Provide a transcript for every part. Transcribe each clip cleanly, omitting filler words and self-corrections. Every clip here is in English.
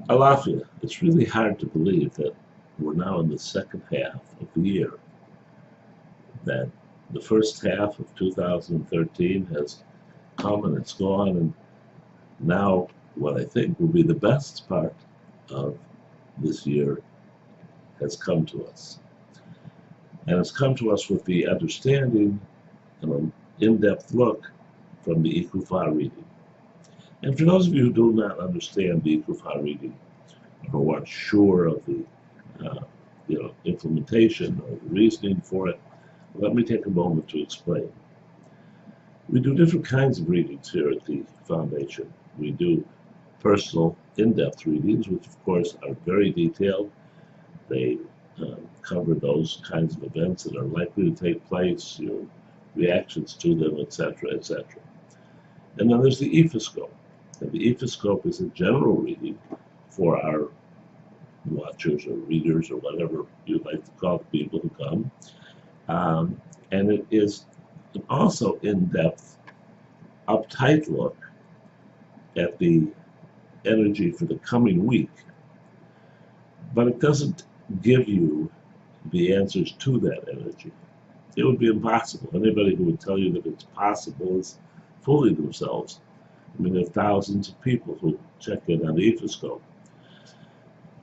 Alafia, it's really hard to believe that we're now in the second half of the year, that the first half of 2013 has come and it's gone, and now what I think will be the best part of this year has come to us. And it's come to us with the understanding and an in-depth look from the Icofa reading. And for those of you who do not understand the Icofa reading, or aren't sure of the implementation or the reasoning for it, let me take a moment to explain. We do different kinds of readings here at the Foundation. We do personal, in-depth readings, which of course are very detailed. They cover those kinds of events that are likely to take place, your reactions to them, etc., etc. And then there's the Ethoscope. And the Ethoscope is a general reading for our watchers or readers or whatever you'd like to call the people who come. And it is also in-depth, uptight look at the energy for the coming week. But it doesn't give you the answers to that energy. It would be impossible. Anybody who would tell you that it's possible is fooling themselves. I mean, there are thousands of people who check in on the Ethoscope.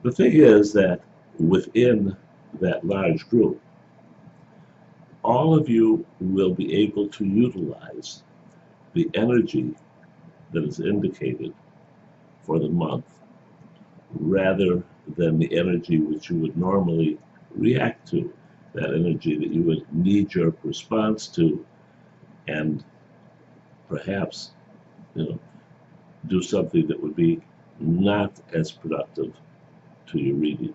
The thing is that within that large group, all of you will be able to utilize the energy that is indicated for the month rather than the energy which you would normally react to, that energy that you would knee-jerk response to and perhaps do something that would be not as productive to your reading.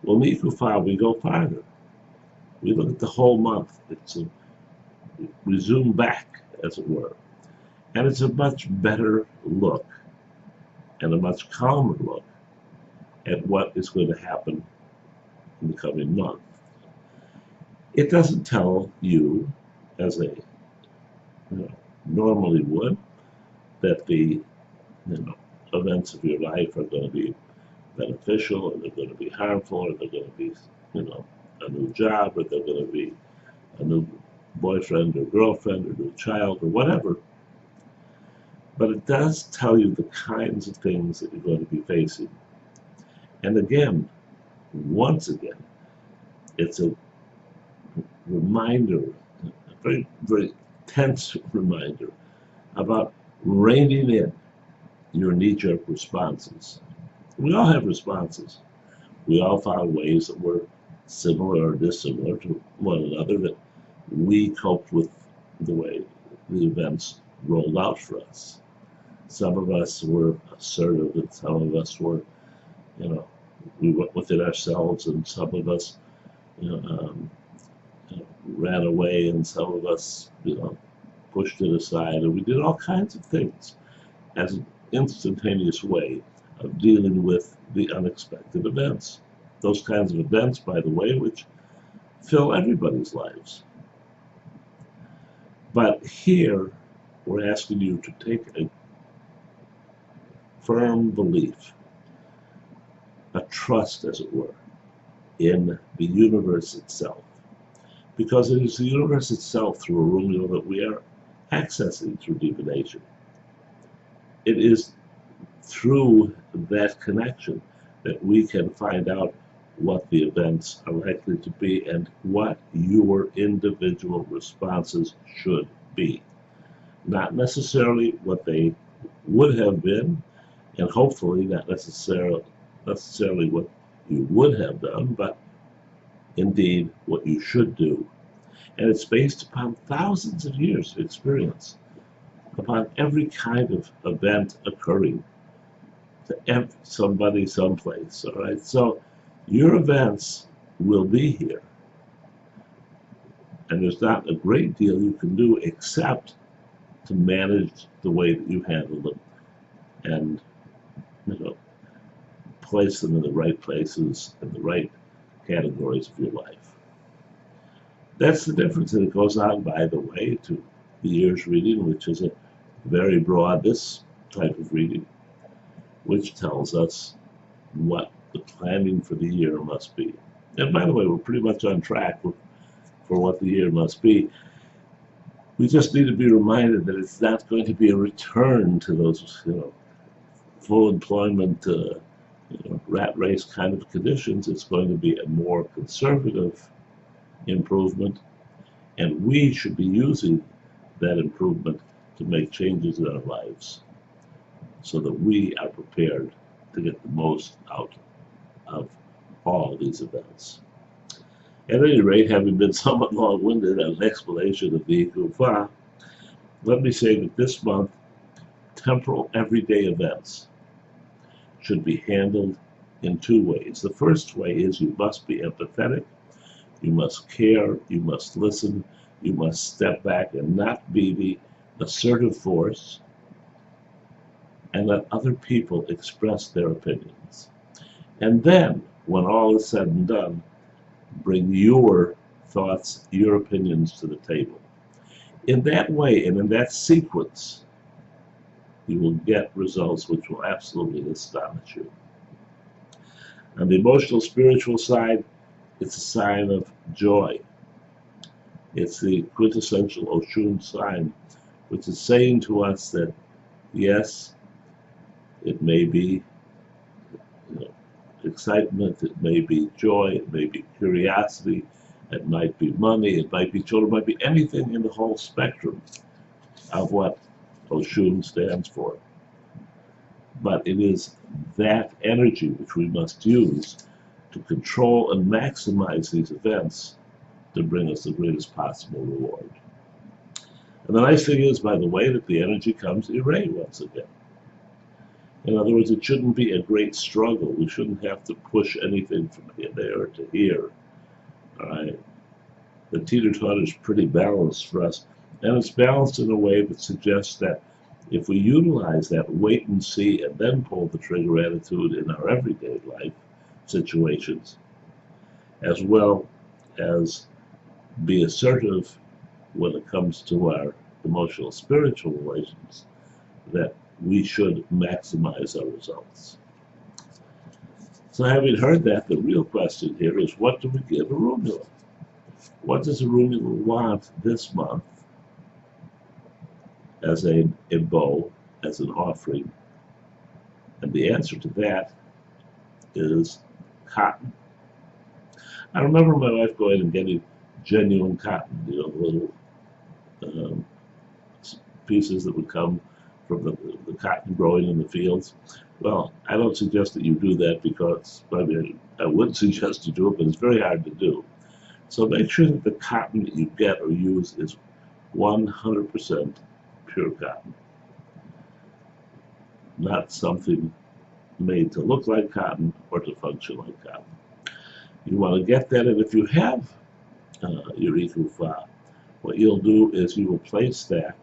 Well, in Icofa, we go farther. We look at the whole month. We zoom back, as it were. And it's a much better look and a much calmer look at what is going to happen in the coming month. It doesn't tell you, as a normally would, that the events of your life are going to be beneficial, or they're going to be harmful, or they're going to be a new job, or they're going to be a new boyfriend or girlfriend or new child or whatever. But it does tell you the kinds of things that you're going to be facing. And again, once again, it's a reminder, a very, very tense reminder about reining in your knee-jerk responses. We all have responses. We all found ways that were similar or dissimilar to one another that we coped with the way the events rolled out for us. Some of us were assertive, and some of us were, we went within ourselves, and some of us, ran away, and some of us, pushed it aside, and we did all kinds of things as an instantaneous way of dealing with the unexpected events. Those kinds of events, by the way, which fill everybody's lives. But here, we're asking you to take a firm belief, a trust, as it were, in the universe itself. Because it is the universe itself, through Orunmila, that we are accessing through divination. It is through that connection that we can find out what the events are likely to be and what your individual responses should be. Not necessarily what they would have been, and hopefully not necessarily what you would have done, but indeed what you should do. And it's based upon thousands of years of experience, upon every kind of event occurring to somebody someplace, all right? So your events will be here. And there's not a great deal you can do except to manage the way that you handle them and place them in the right places and the right categories of your life. That's the difference, and it goes on, by the way, to the year's reading, which is a very broad, this type of reading, which tells us what the planning for the year must be. And by the way, we're pretty much on track for what the year must be. We just need to be reminded that it's not going to be a return to those, full employment, rat race kind of conditions. It's going to be a more conservative improvement, and we should be using that improvement to make changes in our lives so that we are prepared to get the most out of all these events. At any rate, having been somewhat long-winded on an explanation of the Icofa, let me say that this month, temporal everyday events should be handled in two ways. The first way is you must be empathetic, you must care, you must listen, you must step back and not be the assertive force, and let other people express their opinions. And then, when all is said and done, bring your thoughts, your opinions to the table. In that way and in that sequence, you will get results which will absolutely astonish you. On the emotional, spiritual side, it's a sign of joy. It's the quintessential Oshun sign, which is saying to us that, yes, it may be excitement, it may be joy, it may be curiosity, it might be money, it might be children, it might be anything in the whole spectrum of what Oshun stands for. But it is that energy which we must use to control and maximize these events to bring us the greatest possible reward. And the nice thing is, by the way, that the energy comes Ire once again. In other words, it shouldn't be a great struggle. We shouldn't have to push anything from there to here. All right? The teeter-totter is pretty balanced for us. And it's balanced in a way that suggests that if we utilize that wait and see and then pull the trigger attitude in our everyday life situations, as well as be assertive when it comes to our emotional, spiritual relations, that we should maximize our results. So having heard that, the real question here is, what do we give Orunmila? What does Orunmila want this month as an ebbo, as an offering? And the answer to that is cotton. I remember my wife going and getting genuine cotton, little pieces that would come from the cotton growing in the fields. Well, I don't suggest that you do that, because I would suggest you do it, but it's very hard to do. So make sure that the cotton that you get or use is 100% pure cotton, not something made to look like cotton or to function like cotton. You want to get that, and if you have your Icofa, what you'll do is you will place that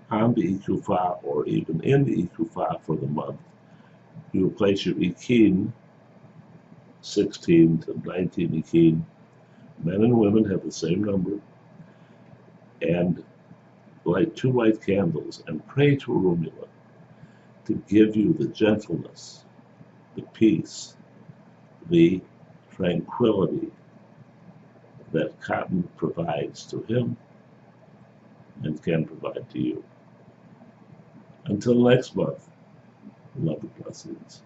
on the Icofa, or even in the Icofa for the month. You will place your Ikin, 16 to 19 Ikin. Men and women have the same number. And light 2 white candles and pray to Orunmila to give you the gentleness, the peace, the tranquility that cotton provides to him and can provide to you. Until next month, love and blessings.